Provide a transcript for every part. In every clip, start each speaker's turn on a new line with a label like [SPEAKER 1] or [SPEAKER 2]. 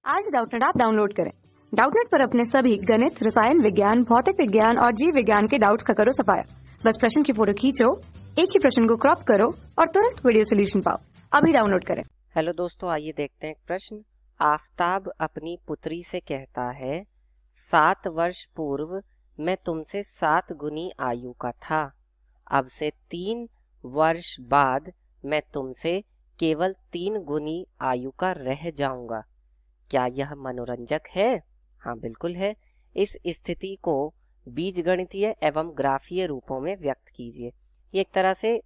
[SPEAKER 1] आज Doubtnut app download करें। Doubtnut पर अपने सभी गणित, रसायन विज्ञान, भौतिक विज्ञान और जीव विज्ञान के डाउट्स का करो सफाया। बस प्रश्न की फोटो खींचो, एक ही प्रश्न को क्रॉप करो और तुरंत वीडियो सोल्यूशन पाओ। अभी डाउनलोड करें।
[SPEAKER 2] हेलो दोस्तों, आइए देखते हैं एक प्रश्न। आफताब अपनी पुत्री से कहता है, 7 वर्ष पूर्व मैं तुमसे 7 गुनी आयु का था। अब से 3 वर्ष बाद मैं तुमसे केवल 3 गुनी आयु का रह जाऊंगा। क्या यह मनोरंजक है? हाँ, बिल्कुल है। इस स्थिति को बीजगणितीय एवं ग्राफीय रूपों में व्यक्त कीजिए। ये एक तरह से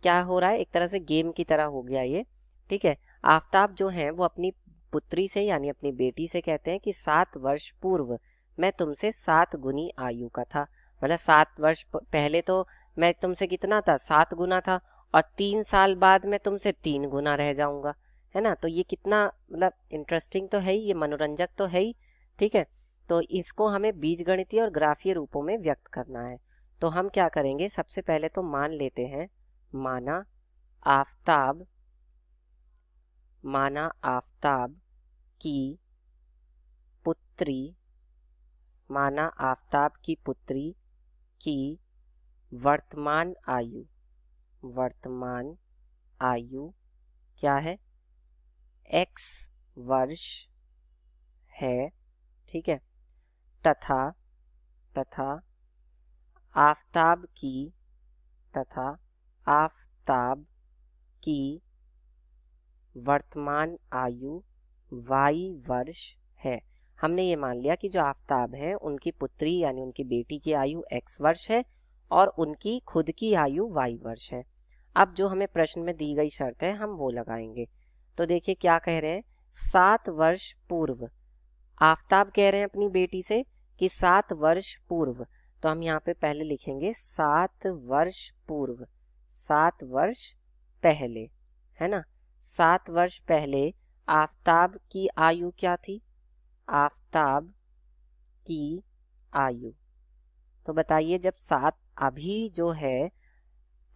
[SPEAKER 2] क्या हो रहा है, एक तरह से गेम की तरह हो गया ये। ठीक है, आफताब जो है वो अपनी पुत्री से यानी अपनी बेटी से कहते हैं कि 7 वर्ष पूर्व मैं तुमसे 7 गुनी आयु का था। मतलब 7 वर्ष पहले तो मैं तुमसे कितना था, 7 गुना था, और 3 साल बाद मैं तुमसे 3 गुना रह जाऊंगा, है ना। तो ये कितना मतलब इंटरेस्टिंग तो है ही, ये मनोरंजक तो है ही। ठीक है, तो इसको हमें बीजगणितीय और ग्राफीय रूपों में व्यक्त करना है। तो हम क्या करेंगे, सबसे पहले तो मान लेते हैं, माना आफताब की पुत्री की वर्तमान आयु क्या है, x वर्ष है। ठीक है, तथा आफताब की वर्तमान आयु y वर्ष है। हमने ये मान लिया कि जो आफताब है उनकी पुत्री यानी उनकी बेटी की आयु x वर्ष है और उनकी खुद की आयु y वर्ष है। अब जो हमें प्रश्न में दी गई शर्त है हम वो लगाएंगे। तो देखिए क्या कह रहे हैं, 7 वर्ष पूर्व। आफताब कह रहे हैं अपनी बेटी से कि 7 वर्ष पूर्व, तो हम यहाँ पे पहले लिखेंगे 7 वर्ष पूर्व, 7 वर्ष पहले, है ना। 7 वर्ष पहले आफताब की आयु क्या थी, आफताब की आयु, तो बताइए जब 7 अभी जो है,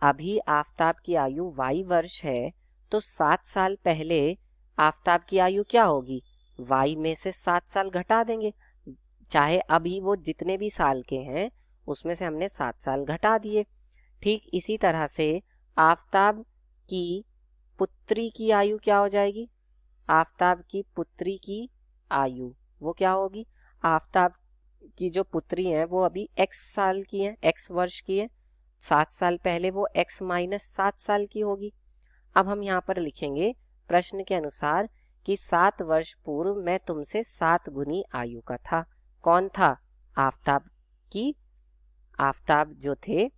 [SPEAKER 2] अभी आफताब की आयु y वर्ष है, तो 7 साल पहले आफताब की आयु क्या होगी, y में से 7 साल घटा देंगे। चाहे अभी वो जितने भी साल के हैं उसमें से हमने 7 साल घटा दिए। ठीक इसी तरह से आफताब की पुत्री की आयु क्या हो जाएगी, आफताब की पुत्री की आयु वो क्या होगी, आफताब की जो पुत्री है वो अभी x साल की है, x वर्ष की है, 7 साल पहले वो x माइनस 7 साल की होगी। अब हम यहाँ पर लिखेंगे प्रश्न के अनुसार कि 7 वर्ष पूर्व मैं तुमसे 7 गुनी आयु का था। कौन था, आफताब जो थे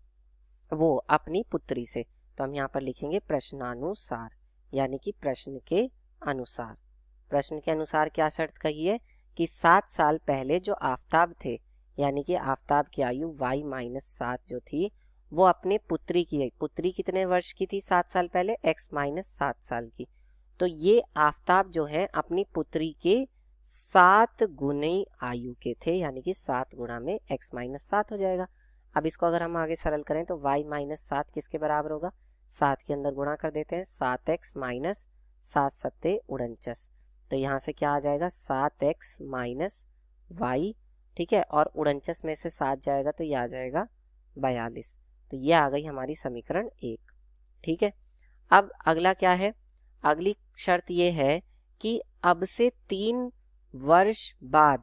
[SPEAKER 2] वो अपनी पुत्री से। तो हम यहाँ पर लिखेंगे प्रश्नानुसार, यानी कि प्रश्न के अनुसार। प्रश्न के अनुसार क्या शर्त कही है कि 7 साल पहले जो आफताब थे यानी कि आफताब की आयु y माइनस 7 जो थी वो अपने पुत्री कितने वर्ष की थी 7 साल पहले, x माइनस 7 साल की। तो ये आफताब जो है अपनी पुत्री के 7 गुनी आयु के थे, यानी कि 7 गुणा में x माइनस 7 हो जाएगा। अब इसको अगर हम आगे सरल करें तो y माइनस 7 किसके बराबर होगा, 7 के अंदर गुणा कर देते हैं, 7x माइनस 7 सत्ते 49। तो यहाँ से क्या आ जाएगा, 7x माइनस y। ठीक है, और 49 में से 7 जाएगा तो ये आ जाएगा 42। तो ये आ गई हमारी समीकरण 1। ठीक है, अब अगला क्या है, अगली शर्त ये है कि अब से 3 वर्ष बाद,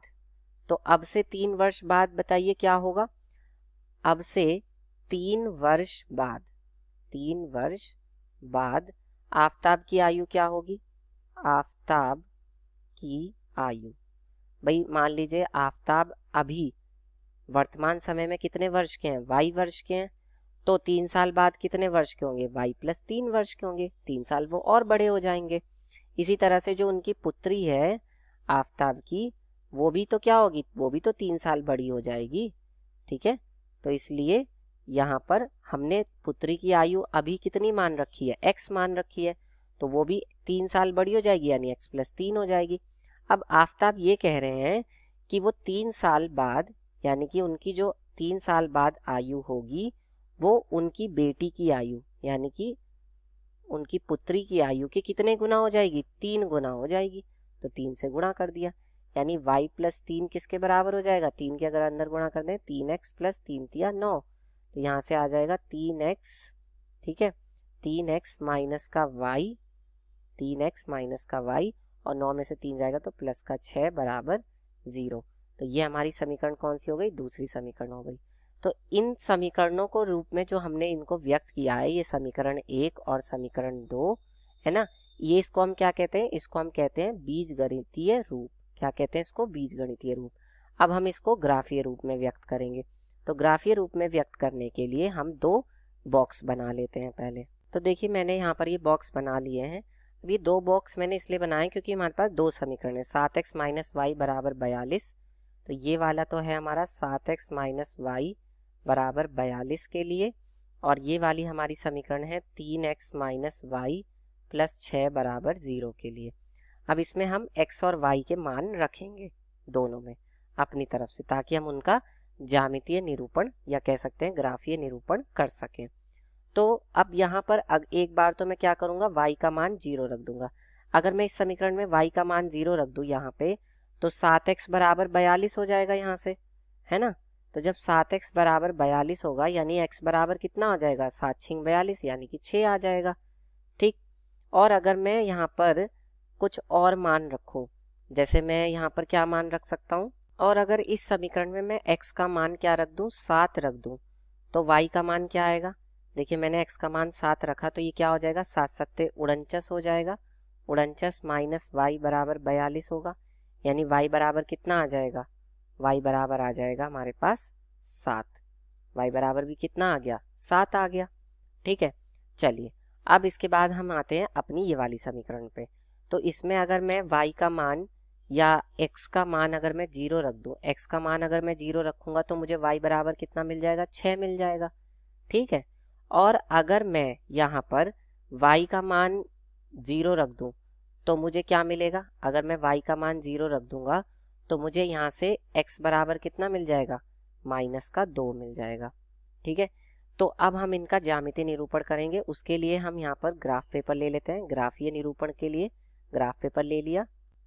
[SPEAKER 2] तो अब से 3 वर्ष बाद बताइए क्या होगा, अब से 3 वर्ष बाद आफताब की आयु क्या होगी, आफताब की आयु, भाई मान लीजिए आफताब अभी वर्तमान समय में कितने वर्ष के हैं, y वर्ष के हैं, तो 3 साल बाद कितने वर्ष के होंगे, y प्लस 3 वर्ष के होंगे, 3 साल वो और बड़े हो जाएंगे। इसी तरह से जो उनकी पुत्री है आफताब की, वो भी तो क्या होगी, वो भी तो 3 साल बड़ी हो जाएगी। ठीक है, तो इसलिए यहाँ पर हमने पुत्री की आयु अभी कितनी मान रखी है, x मान रखी है, तो वो भी 3 साल बड़ी हो जाएगी यानी x प्लस 3 हो जाएगी। अब आफताब ये कह रहे हैं कि वो 3 साल बाद यानी कि उनकी जो 3 साल बाद आयु होगी वो उनकी बेटी की आयु यानी कि उनकी पुत्री की आयु के कितने गुना हो जाएगी, 3 गुना हो जाएगी। तो 3 से गुणा कर दिया, यानी y प्लस 3 किसके बराबर हो जाएगा, 3 के अगर अंदर गुणा कर दें 3x प्लस 3 तिया 9, तो यहाँ से आ जाएगा 3x, ठीक है, 3x माइनस का y, 3x माइनस का y, और 9 में से 3 जाएगा तो प्लस का 6 बराबर 0। तो ये हमारी समीकरण कौन सी हो गई, दूसरी समीकरण हो गई। तो इन समीकरणों को रूप में जो हमने इनको व्यक्त किया है, ये समीकरण 1 और समीकरण 2 है ना, ये इसको हम क्या कहते हैं, इसको हम कहते हैं बीजगणितीय रूप। क्या कहते हैं इसको, बीजगणितीय रूप। अब हम इसको ग्राफीय रूप में व्यक्त करेंगे। तो ग्राफीय रूप में व्यक्त करने के लिए हम 2 बॉक्स बना लेते हैं पहले। तो देखिए मैंने यहाँ पर ये बॉक्स बना लिए हैं। अब ये 2 बॉक्स मैंने इसलिए बनाए क्योंकि हमारे पास 2 समीकरण है, 7x माइनस वाई बराबर 42, तो ये वाला तो है हमारा 7x माइनस वाई बराबर 42 के लिए, और ये वाली हमारी समीकरण है 3x माइनस वाई प्लस 6 बराबर 0 के लिए। अब इसमें हम x और y के मान रखेंगे दोनों में अपनी तरफ से, ताकि हम उनका ज्यामितीय निरूपण या कह सकते हैं ग्राफीय निरूपण कर सकें। तो अब यहाँ पर एक बार तो मैं क्या करूँगा, y का मान 0 रख दूंगा। अगर मैं इस समीकरण में y का मान 0 रख दूँ यहाँ पे, तो 7x बराबर 42 हो जाएगा यहाँ से, है ना। तो जब 7x बराबर 42 होगा, यानी x बराबर कितना हो जाएगा, 7 छिंग 42, यानी कि 6 आ जाएगा, ठीक। और अगर मैं यहाँ पर कुछ और मान रखूँ, जैसे मैं यहाँ पर क्या मान रख सकता हूँ, और अगर इस समीकरण में मैं x का मान क्या रख दूँ, 7 रख दूँ, तो y का मान क्या आएगा। देखिए मैंने x का मान 7 रखा, तो ये क्या हो जाएगा, 7 सत्ते 49 हो जाएगा, 49 माइनस y बराबर 42 होगा, यानी y बराबर कितना आ जाएगा, y बराबर आ जाएगा हमारे पास 7। y बराबर भी कितना आ गया, 7 आ गया, ठीक है। चलिए अब इसके बाद हम आते हैं अपनी ये वाली समीकरण पे। तो इसमें अगर मैं y का मान या x का मान अगर मैं 0 रख दूं, x का मान अगर मैं 0 रखूंगा तो मुझे y बराबर कितना मिल जाएगा, 6 मिल जाएगा, ठीक है। और अगर मैं यहाँ पर y का मान 0 रख दूं तो मुझे क्या मिलेगा, अगर मैं y का मान 0 रख दूंगा तो मुझे यहाँ से x बराबर कितना मिल जाएगा, माइनस का 2 मिल जाएगा, ठीक है। तो अब हम इनका ज्यामितीय निरूपण करेंगे, उसके लिए हम यहाँ पर ग्राफ पेपर ले लेते हैं। ग्राफीय निरूपण के लिए ग्राफ पेपर ले लिया।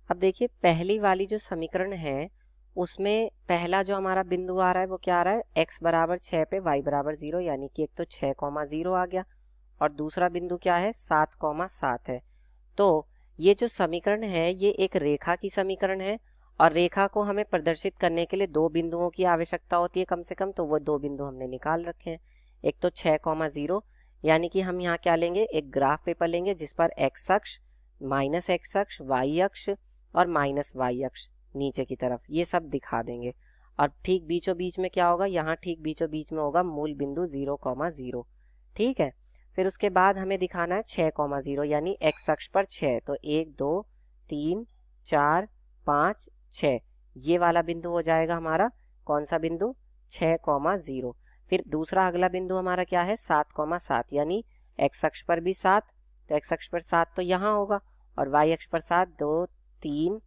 [SPEAKER 2] अब देखिए पहली वाली जो समीकरण है उसमें पहला जो हमारा बिंदु आ रहा है वो क्या आ रहा है, x बराबर 6 पे y बराबर 0, यानी कि एक तो 6,0 आ गया, और दूसरा बिंदु क्या है, 7,7 है। तो ये जो समीकरण है ये एक रेखा की समीकरण है, और रेखा को हमें प्रदर्शित करने के लिए 2 बिंदुओं की आवश्यकता होती है कम से कम, तो वो 2 बिंदु हमने निकाल रखे हैं। एक तो 6,0, यानी कि हम यहाँ क्या लेंगे, एक ग्राफ पेपर लेंगे जिस पर x अक्ष, माइनस x अक्ष, y अक्ष और माइनस y अक्ष नीचे की तरफ ये सब दिखा देंगे। और ठीक बीचों बीच में क्या होगा, यहाँ ठीक बीचों बीच में होगा मूल बिंदु 0,0, ठीक है। फिर उसके बाद हमें दिखाना है 6,0, यानी x अक्ष पर 6, तो 1 2 3 4 5 6, ये वाला बिंदु हो जाएगा हमारा कौन सा बिंदु, 6,0। फिर दूसरा अगला बिंदु हमारा क्या है, 7,7, यानी x अक्ष पर भी 7, तो x अक्ष पर 7 तो यहाँ होगा, और y अक्ष पर 7, 2 3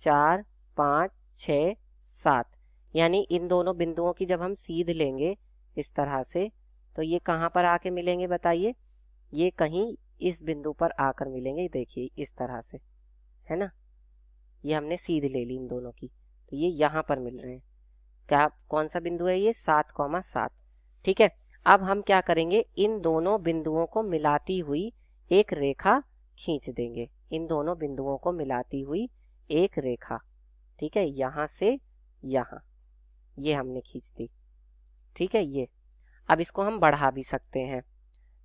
[SPEAKER 2] 4 5 6 7, यानी इन दोनों बिंदुओं की जब हम सीध लेंगे इस तरह से, तो ये कहाँ पर आके मिलेंगे बताइए, ये कहीं इस बिंदु पर आकर मिलेंगे, देखिए इस तरह से, है ना। ये हमने सीध ले ली इन दोनों की, तो ये यहाँ पर मिल रहे हैं। क्या कौन सा बिंदु है ये, 7,7, ठीक है। अब हम क्या करेंगे, इन दोनों बिंदुओं को मिलाती हुई एक रेखा खींच देंगे, इन दोनों बिंदुओं को मिलाती हुई एक रेखा, ठीक है, यहाँ से यहाँ, ये हमने खींच दी, ठीक है। ये अब इसको हम बढ़ा भी सकते हैं।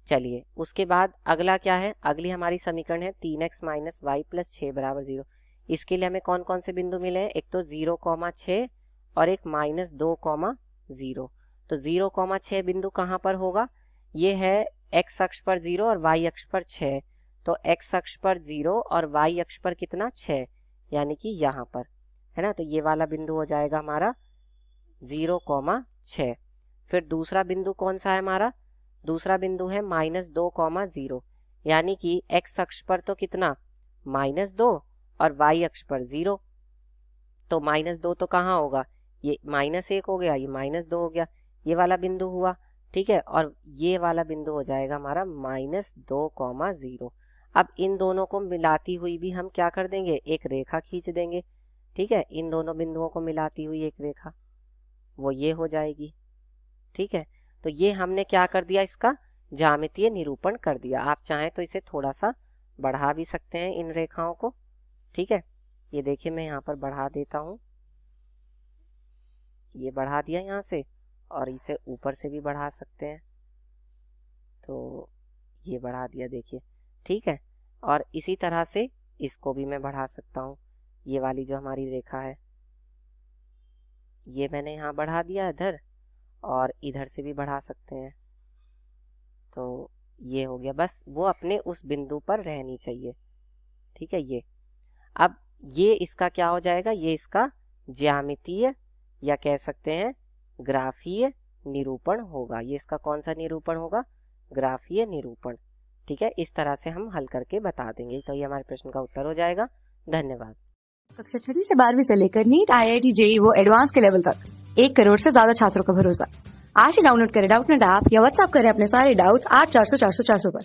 [SPEAKER 2] चलिए उसके बाद अगला क्या है, अगली हमारी समीकरण है 3x माइनस वाई प्लस 6 बराबर 0। इसके लिए हमें कौन कौन से बिंदु मिले हैं, एक तो 0,6 और एक -2,0। तो 0,6 बिंदु कहाँ पर होगा, ये है x अक्ष पर 0 और y अक्ष पर 6, तो x अक्ष पर 0 और y अक्ष पर कितना 6, यानी कि यहाँ पर, है ना। तो ये वाला बिंदु हो जाएगा हमारा 0,6। फिर दूसरा बिंदु कौन सा है हमारा, दूसरा बिंदु है -2,0, यानी कि x अक्ष पर तो कितना -2 और y अक्ष पर 0, तो -2 तो कहाँ होगा, ये -1 हो गया, ये -2 हो गया, ये वाला बिंदु हुआ, ठीक है। और ये वाला बिंदु हो जाएगा हमारा -2,0। अब इन दोनों को मिलाती हुई भी हम क्या कर देंगे, एक रेखा खींच देंगे। ठीक है, इन दोनों बिंदुओं को मिलाती हुई एक रेखा, वो ये हो जाएगी। ठीक है, तो ये हमने क्या कर दिया, इसका ज्यामितीय निरूपण कर दिया। आप चाहें तो इसे थोड़ा सा बढ़ा भी सकते हैं इन रेखाओं को। ठीक है, ये देखिए मैं यहाँ पर बढ़ा देता हूँ, ये बढ़ा दिया यहाँ से, और इसे ऊपर से भी बढ़ा सकते हैं, तो ये बढ़ा दिया देखिए। ठीक है, और इसी तरह से इसको भी मैं बढ़ा सकता हूँ। ये वाली जो हमारी रेखा है, ये मैंने यहाँ बढ़ा दिया इधर, और इधर से भी बढ़ा सकते हैं। तो ये हो गया, बस वो अपने उस बिंदु पर रहनी चाहिए। ठीक है, ये अब ये इसका क्या हो जाएगा, ये इसका ज्यामितीय या कह सकते हैं ग्राफीय निरूपण होगा। ये इसका कौन सा निरूपण होगा, ग्राफीय निरूपण। ठीक है, इस तरह से हम हल करके बता देंगे। तो ये हमारे प्रश्न का उत्तर हो जाएगा। धन्यवाद।
[SPEAKER 1] कक्षा 6 से 12वीं से लेकर नीट, IIT, JEE वो एडवांस के लेवल तक 1 करोड़ से ज्यादा छात्रों का भरोसा। आज ही डाउनलोड करें डाउटनेट ऐप या व्हाट्सएप करें अपने सारे डाउट्स 8400 400 400 पर।